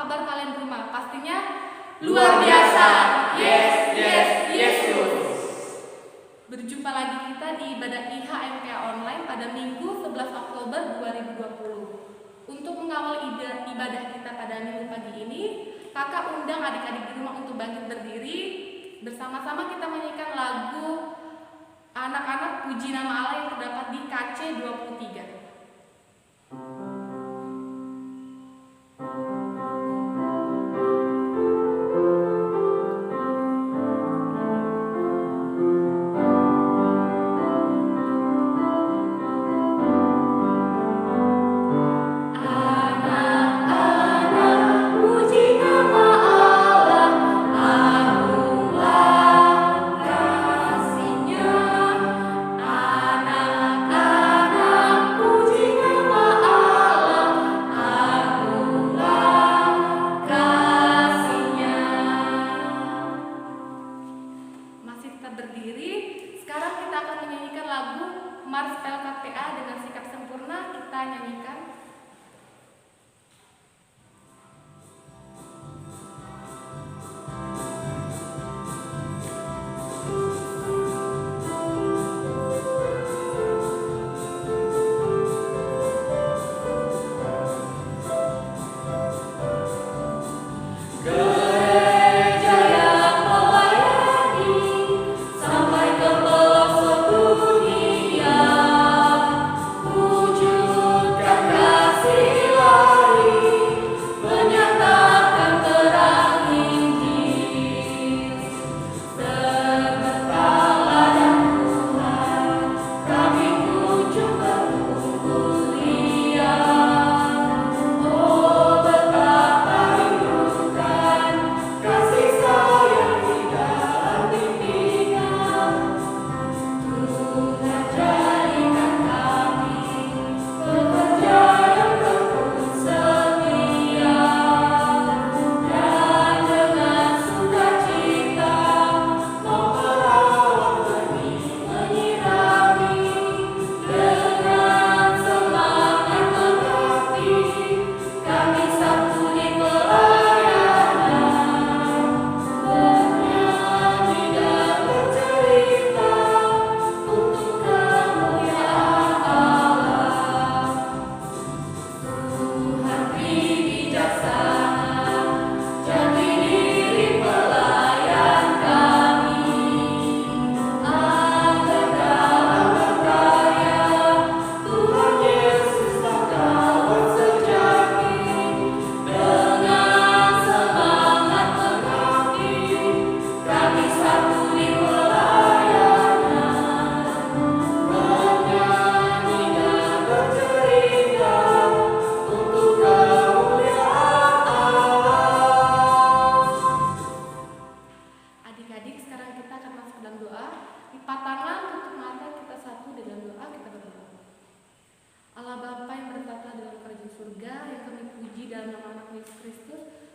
kabar kalian di rumah? Pastinya luar biasa. Yes, yes, Yesus. Berjumpa lagi kita di ibadah IHMPA online pada Minggu 11 Oktober 2020. Untuk mengawal ibadah kita pada minggu pagi ini, kakak undang adik-adik di rumah untuk bangkit berdiri. Bersama-sama kita menyanyikan lagu Anak-anak Puji Nama Allah yang terdapat di KC 23. Berdiri. Sekarang kita akan menyanyikan lagu Mars LKPA dengan sikap sempurna. Kita nyanyikan.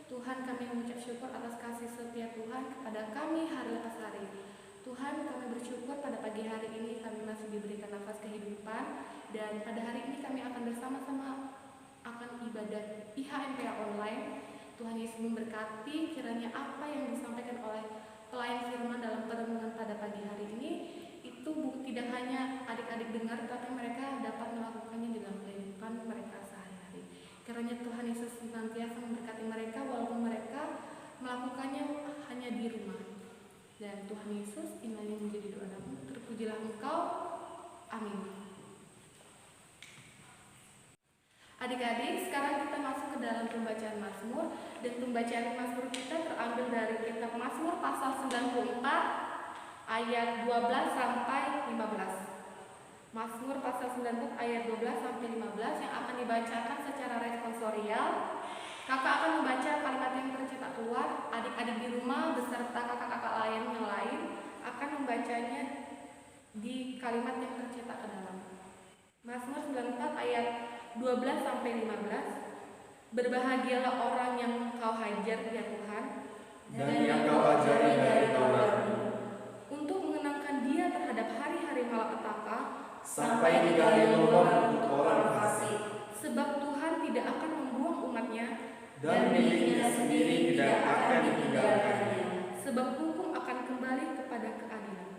Tuhan, kami mengucap syukur atas kasih setia Tuhan kepada kami hari lepas hari. Tuhan, kami bersyukur pada pagi hari ini kami masih diberikan nafas kehidupan, dan pada hari ini kami akan bersama-sama akan ibadah IHMPA online. Tuhan Yesus memberkati, kiranya apa yang disampaikan oleh pelayan firman dalam perenungan pada pagi hari ini itu tidak hanya adik-adik dengar, tapi mereka dapat melakukannya dalam kehidupan mereka sehari-hari. Kiranya Tuhan Yesus senantiasa memberkati mereka walaupun mereka melakukannya hanya di rumah. Dan Tuhan Yesus, inilah yang menjadi doa kami. Terpujilah Engkau. Amin. Adik-adik, sekarang kita masuk ke dalam pembacaan Mazmur, dan pembacaan Mazmur kita terambil dari kitab Mazmur pasal 94 ayat 12 sampai 15. Mazmur pasal 94 ayat 12 sampai 15 yang akan dibacakan secara responsorial. Kakak akan membaca kalimat yang tercetak keluar, adik-adik di rumah beserta kakak-kakak lain yang lain akan membacanya di kalimat yang tercetak ke dalam. Mazmur 94 ayat 12 sampai 15. Berbahagialah orang yang Kau hajar ya Tuhan, dan yang Kau ajari dari Taurat-Mu, untuk mengenangkan Dia terhadap hari-hari malapetaka, sampai digali lubang untuk orang fasik. Sebab Tuhan tidak akan membuang umat-Nya, dan miliknya sendiri tidak akan ditinggalkannya. Sebab hukum akan kembali kepada keadilan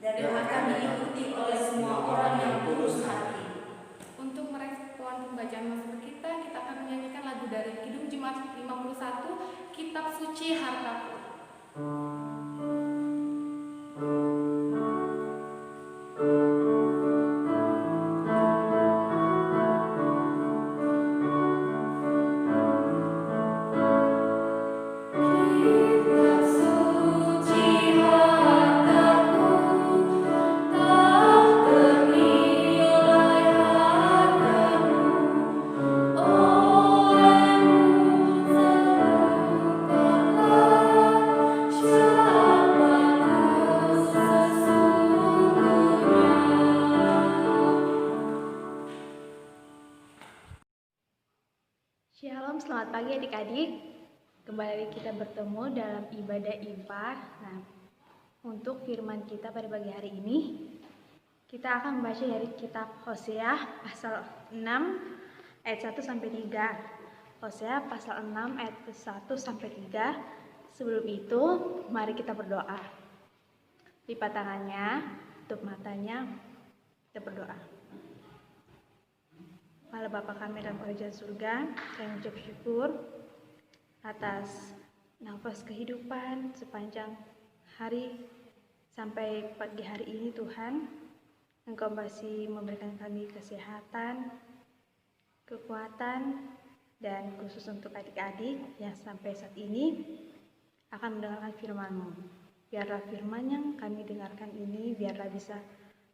dan akan diikuti oleh semua orang yang tulus hati. Untuk merespon pembacaan Mazmur kita akan menyanyikan lagu dari Kidung Jemaat 51, Kitab Suci Hartaku. Shalom, selamat pagi adik-adik. Kembali kita bertemu dalam ibadah IPA. Nah, untuk firman kita pada pagi hari ini, kita akan membaca dari kitab Hosea pasal 6 ayat 1 sampai 3. Hosea pasal 6 ayat 1 sampai 3. Sebelum itu, mari kita berdoa. Lipat tangannya, tutup matanya, kita berdoa. Allah Bapa kami dalam kerajaan surga, kami mengucap syukur atas nafas kehidupan sepanjang hari sampai pagi hari ini Tuhan. Engkau masih memberikan kami kesehatan, kekuatan, dan khusus untuk adik-adik yang sampai saat ini akan mendengarkan firman-Mu. Biarlah firman yang kami dengarkan ini, biarlah bisa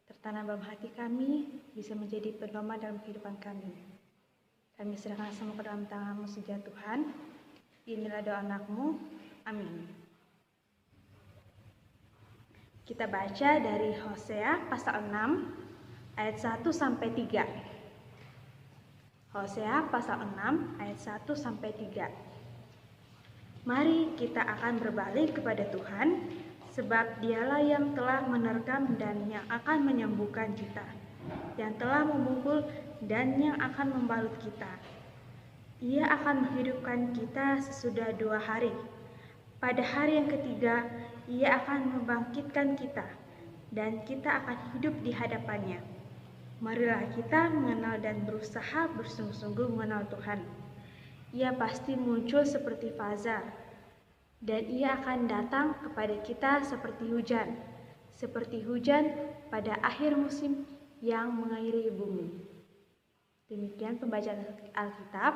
tertanam dalam hati kami, bisa menjadi pedoman dalam kehidupan kami. Kami serahkan semua ke dalam tangan-Mu saja Tuhan. Inilah doa anak-Mu. Amin. Kita baca dari Hosea pasal 6 ayat 1 sampai 3. Hosea pasal 6 ayat 1 sampai 3. Mari kita akan berbalik kepada Tuhan, sebab Dialah yang telah menerkam dan yang akan menyembuhkan kita, yang telah memukul dan yang akan membalut kita. Ia akan menghidupkan kita sesudah 2 hari. Pada hari yang ketiga, Ia akan membangkitkan kita, dan kita akan hidup di hadapannya. Marilah kita mengenal dan berusaha bersungguh-sungguh mengenal Tuhan. Ia pasti muncul seperti fajar, dan Ia akan datang kepada kita seperti hujan pada akhir musim yang mengairi bumi. Demikian pembacaan Alkitab.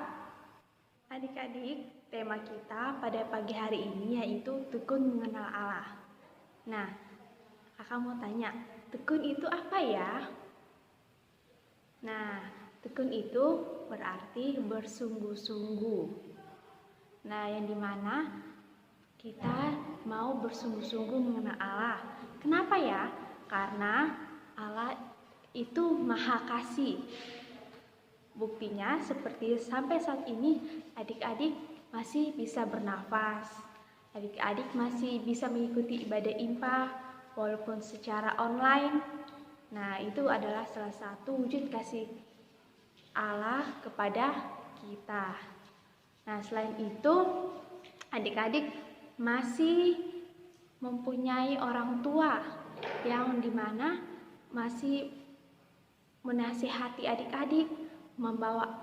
Adik-adik, tema kita pada pagi hari ini yaitu tekun mengenal Allah. Nah, kakak mau tanya, tekun itu apa ya? Nah, tekun itu berarti bersungguh-sungguh. Nah, yang dimana kita mau bersungguh-sungguh mengenal Allah. Kenapa ya? Karena Allah itu Maha Kasih. Buktinya seperti sampai saat ini adik-adik masih bisa bernafas. Adik-adik masih bisa mengikuti ibadah IPA walaupun secara online. Nah, itu adalah salah satu wujud kasih Allah kepada kita. Nah, selain itu adik-adik masih mempunyai orang tua yang dimana masih menasihati adik-adik, membawa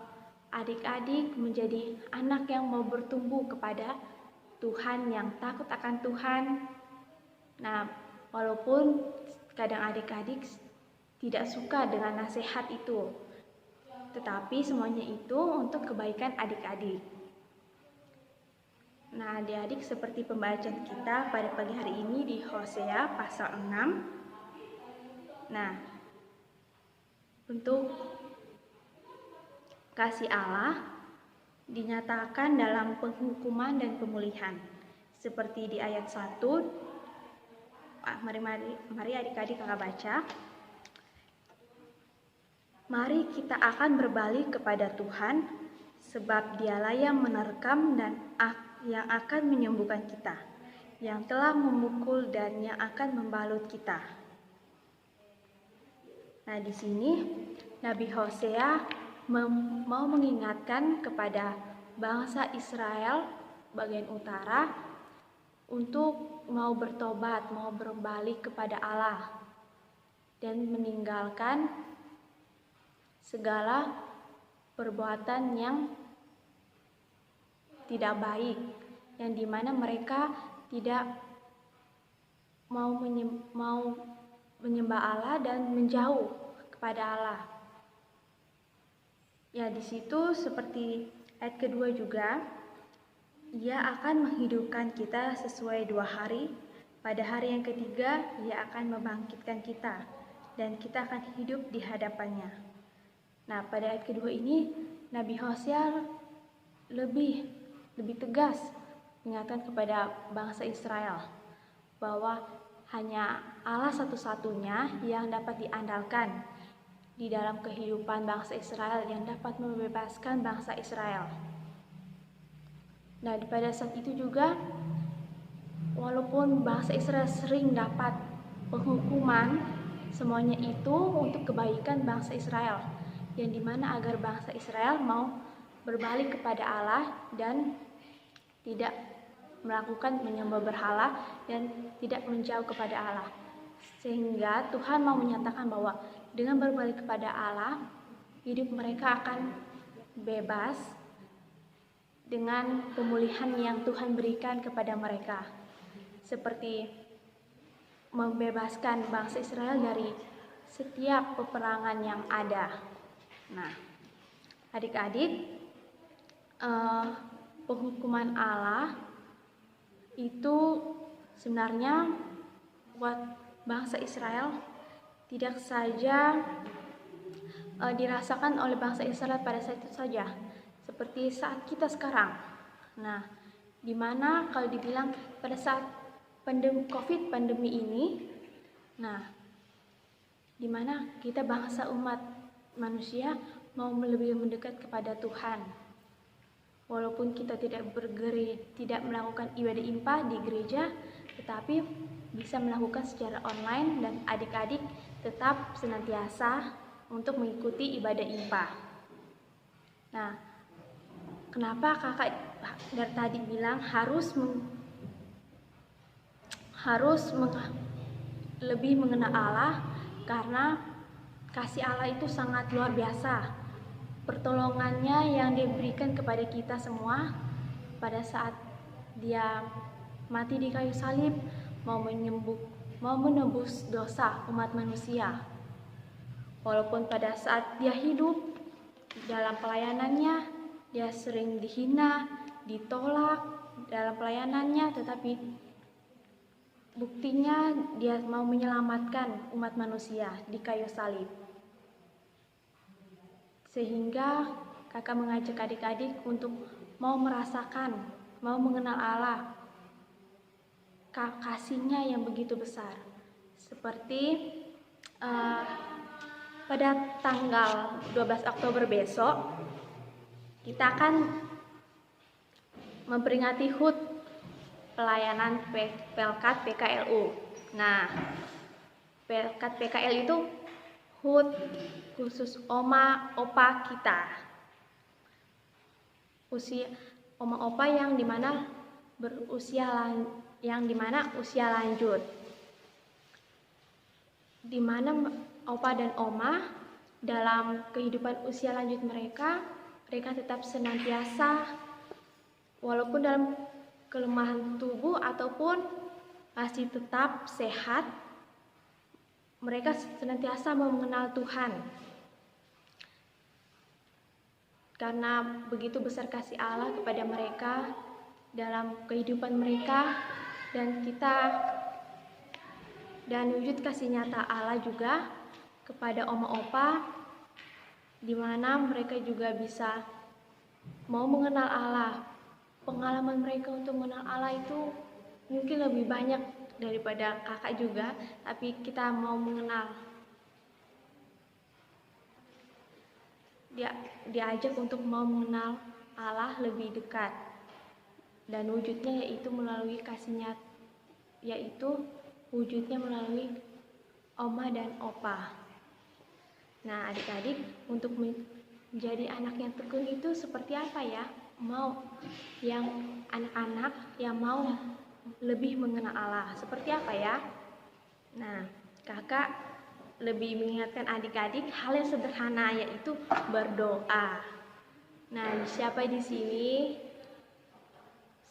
adik-adik menjadi anak yang mau bertumbuh kepada Tuhan, yang takut akan Tuhan. Nah, walaupun kadang adik-adik tidak suka dengan nasihat itu, tetapi semuanya itu untuk kebaikan adik-adik. Nah, adik-adik, seperti pembacaan kita pada pagi hari ini di Hosea pasal 6. Nah, untuk kasih Allah dinyatakan dalam penghukuman dan pemulihan. Seperti di ayat 1. Mari adik-adik kakak baca. Mari kita akan berbalik kepada Tuhan, sebab Dialah yang menerkam dan yang akan menyembuhkan kita, yang telah memukul dan yang akan membalut kita. Nah, di sini Nabi Hosea mau mengingatkan kepada bangsa Israel bagian utara untuk mau bertobat, mau berbalik kepada Allah dan meninggalkan segala perbuatan yang tidak baik, yang dimana mereka tidak mau menyembah Allah dan menjauh kepada Allah. Ya, di situ seperti ayat kedua juga, Ia akan menghidupkan kita sesuai 2 hari. Pada hari yang ketiga, Ia akan membangkitkan kita dan kita akan hidup di hadapannya. Nah, pada ayat kedua ini Nabi Hosea lebih tegas mengingatkan kepada bangsa Israel bahwa hanya Allah satu-satunya yang dapat diandalkan di dalam kehidupan bangsa Israel, yang dapat membebaskan bangsa Israel. Nah, pada saat itu juga, walaupun bangsa Israel sering dapat penghukuman, semuanya itu untuk kebaikan bangsa Israel, yang dimana agar bangsa Israel mau berbalik kepada Allah dan tidak melakukan menyembah berhala dan tidak menjauh kepada Allah. Sehingga Tuhan mau menyatakan bahwa dengan berbalik kepada Allah, hidup mereka akan bebas dengan pemulihan yang Tuhan berikan kepada mereka, seperti membebaskan bangsa Israel dari setiap peperangan yang ada. Nah, adik-adik, penghukuman Allah itu sebenarnya buat bangsa Israel tidak saja dirasakan oleh bangsa Israel pada saat itu saja, seperti saat kita sekarang. Nah, dimana kalau dibilang pada saat pandemi ini, nah, dimana kita bangsa umat manusia mau lebih mendekat kepada Tuhan. Walaupun kita tidak melakukan ibadah IMPA di gereja, tetapi bisa melakukan secara online dan adik-adik tetap senantiasa untuk mengikuti ibadah IMPA. Nah, kenapa kakak dari tadi bilang lebih mengenal Allah? Karena kasih Allah itu sangat luar biasa. Pertolongannya yang diberikan kepada kita semua pada saat Dia mati di kayu salib, mau menebus dosa umat manusia. Walaupun pada saat Dia hidup dalam pelayanannya, Dia sering dihina, ditolak dalam pelayanannya, tetapi buktinya Dia mau menyelamatkan umat manusia di kayu salib. Sehingga kakak mengajak adik-adik untuk mau merasakan, mau mengenal Allah, kasih-Nya yang begitu besar. Seperti pada tanggal 12 Oktober besok, kita akan memperingati HUT pelayanan Pelkat PKLU. Nah, Pelkat PKL itu HUT khusus oma opa kita, usia oma opa yang dimana usia lanjut, dimana opa dan oma dalam kehidupan usia lanjut mereka tetap senantiasa, walaupun dalam kelemahan tubuh ataupun masih tetap sehat, mereka senantiasa mau mengenal Tuhan. Karena begitu besar kasih Allah kepada mereka dalam kehidupan mereka, dan wujud kasih nyata Allah juga kepada oma opa, di mana mereka juga bisa mau mengenal Allah. Pengalaman mereka untuk mengenal Allah itu mungkin lebih banyak daripada kakak juga, tapi kita mau mengenal. Diajak untuk mau mengenal Allah lebih dekat, dan wujudnya yaitu melalui kasih-Nya, yaitu wujudnya melalui oma dan opa. Nah, adik-adik, untuk menjadi anak yang tekun itu seperti apa ya? anak-anak yang mau lebih mengenal Allah. Seperti apa ya? Nah, kakak lebih mengingatkan adik-adik hal yang sederhana, yaitu berdoa. Nah, siapa di sini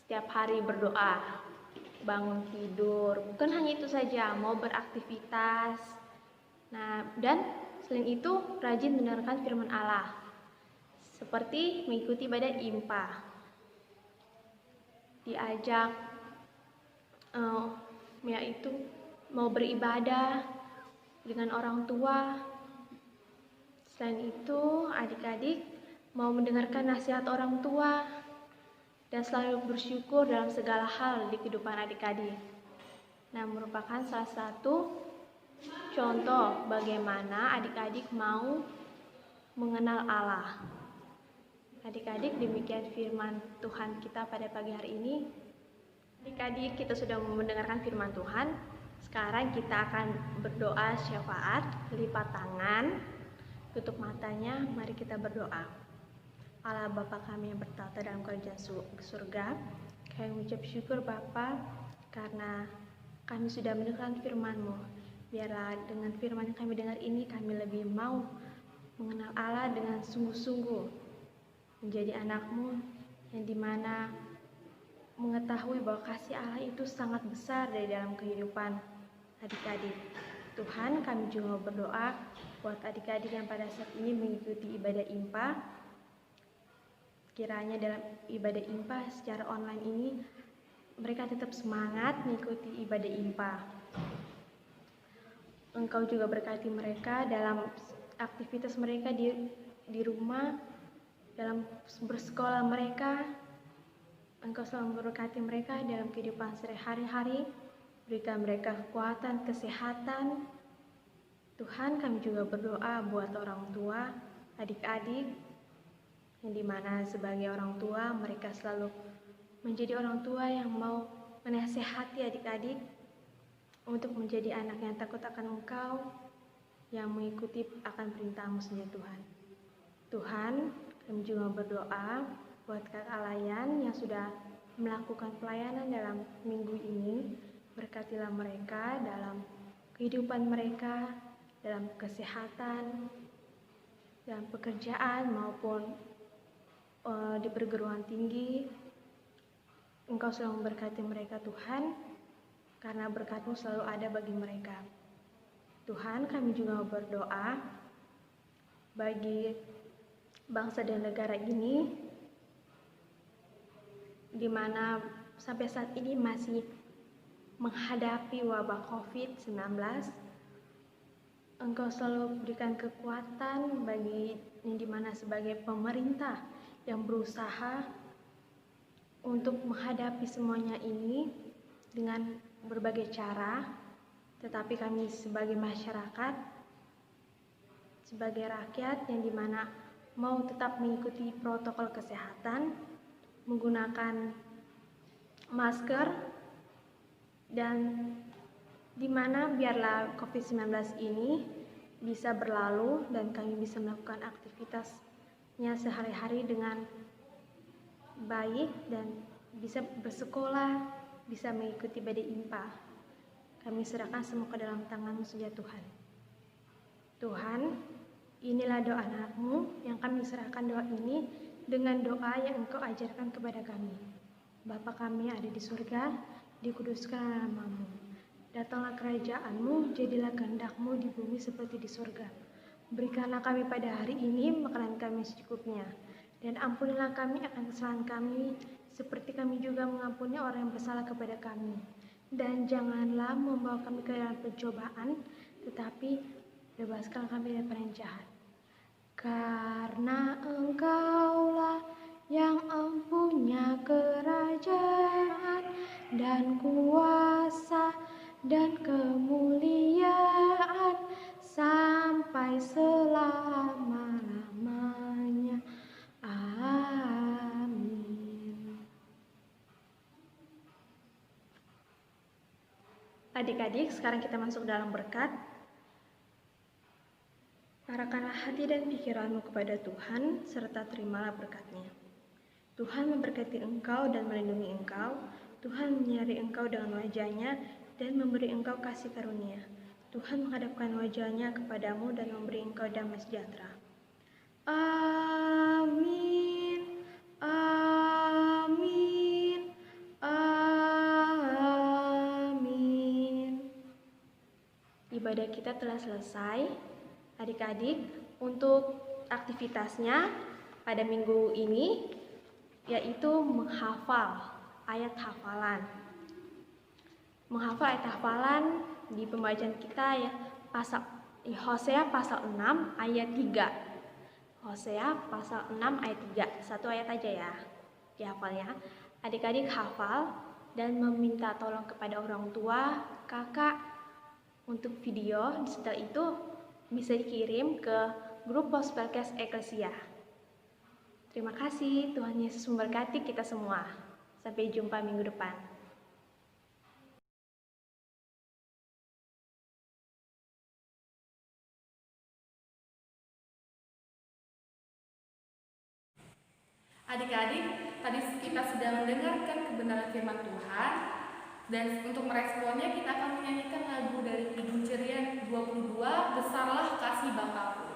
setiap hari berdoa, bangun tidur, bukan hanya itu saja, mau beraktivitas. Nah, dan selain itu rajin mendengarkan firman Allah, seperti mengikuti ibadah IMPA, diajak yaitu mau beribadah dengan orang tua. Selain itu, adik-adik mau mendengarkan nasihat orang tua dan selalu bersyukur dalam segala hal di kehidupan adik-adik. Nah, merupakan salah satu contoh bagaimana adik-adik mau mengenal Allah. Adik-adik, demikian firman Tuhan kita pada pagi hari ini. Adik-adik, kita sudah mendengarkan firman Tuhan. Sekarang kita akan berdoa syafaat, lipat tangan, tutup matanya, mari kita berdoa. Allah Bapa kami yang bertata dalam kerajaan surga, kami mengucap syukur Bapa karena kami sudah mendengarkan firman-Mu. Biarlah dengan firman yang kami dengar ini kami lebih mau mengenal Allah dengan sungguh-sungguh, menjadi anak-Mu yang dimana mengetahui bahwa kasih Allah itu sangat besar dari dalam kehidupan adik-adik. Tuhan, kami juga berdoa buat adik-adik yang pada saat ini mengikuti ibadah IMPA. Kiranya dalam ibadah IMPA secara online ini mereka tetap semangat mengikuti ibadah IMPA. Engkau juga berkati mereka dalam aktivitas mereka di rumah, dalam bersekolah mereka. Engkau selalu memberkati mereka dalam kehidupan sehari-hari. Berikan mereka kekuatan, kesehatan. Tuhan, kami juga berdoa buat orang tua, adik-adik, yang dimana sebagai orang tua mereka selalu menjadi orang tua yang mau menasehati adik-adik untuk menjadi anak yang takut akan Engkau, yang mengikuti akan perintah-Mu saja Tuhan. Tuhan, kami juga berdoa buat kakak Layan yang sudah melakukan pelayanan dalam minggu ini. Berkatilah mereka dalam kehidupan mereka, dalam kesehatan, dalam pekerjaan maupun di perguruan tinggi. Engkau selalu memberkati mereka Tuhan, karena berkat-Mu selalu ada bagi mereka. Tuhan, kami juga berdoa bagi bangsa dan negara ini, di mana sampai saat ini masih menghadapi wabah COVID-19. Engkau selalu berikan kekuatan bagi yang dimana sebagai pemerintah yang berusaha untuk menghadapi semuanya ini dengan berbagai cara, tetapi kami sebagai masyarakat, sebagai rakyat yang dimana mau tetap mengikuti protokol kesehatan, menggunakan masker, dan dimana biarlah COVID-19 ini bisa berlalu dan kami bisa melakukan aktivitasnya sehari-hari dengan baik dan bisa bersekolah, bisa mengikuti ibadah IMPA. Kami serahkan semua ke dalam tangan-Mu saja Tuhan. Tuhan, inilah doa anak-Mu yang kami serahkan doa ini dengan doa yang Engkau ajarkan kepada kami. Bapa kami ada di surga, dikuduskanlah nama-Mu. Datanglah kerajaan-Mu, jadilah kehendak-Mu di bumi seperti di surga. Berikanlah kami pada hari ini makanan kami secukupnya, dan ampunilah kami akan kesalahan kami, seperti kami juga mengampuni orang yang bersalah kepada kami. Dan janganlah membawa kami ke dalam pencobaan, tetapi bebaskan kami dari yang jahat. Karena Engkaulah yang empunya kerajaan dan kuasa dan kemuliaan sampai selama-lamanya. Amin. Adik-adik, sekarang kita masuk dalam berkat. Arahkanlah hati dan pikiranmu kepada Tuhan, serta terimalah berkat-Nya. Tuhan memberkati engkau dan melindungi engkau. Tuhan menyinari engkau dengan wajah-Nya dan memberi engkau kasih karunia. Tuhan menghadapkan wajah-Nya kepadamu dan memberi engkau damai sejahtera. Amin. Amin. Amin. Ibadah kita telah selesai. Adik-adik, untuk aktivitasnya pada minggu ini yaitu menghafal ayat hafalan. Menghafal ayat hafalan di pembacaan kita ya Hosea pasal 6 ayat 3. Hosea pasal 6 ayat 3. Satu ayat aja ya dihafalnya. Adik-adik hafal dan meminta tolong kepada orang tua, kakak untuk video. Setelah itu bisa dikirim ke grup Pospelkes Eklesia. Terima kasih, Tuhan Yesus memberkati kita semua. Sampai jumpa minggu depan. Adik-adik, tadi kita sudah mendengarkan kebenaran firman Tuhan, dan untuk meresponnya kita akan menyanyikan lagu dari Ibu Cerian 22, Besarlah Kasih Bapakku.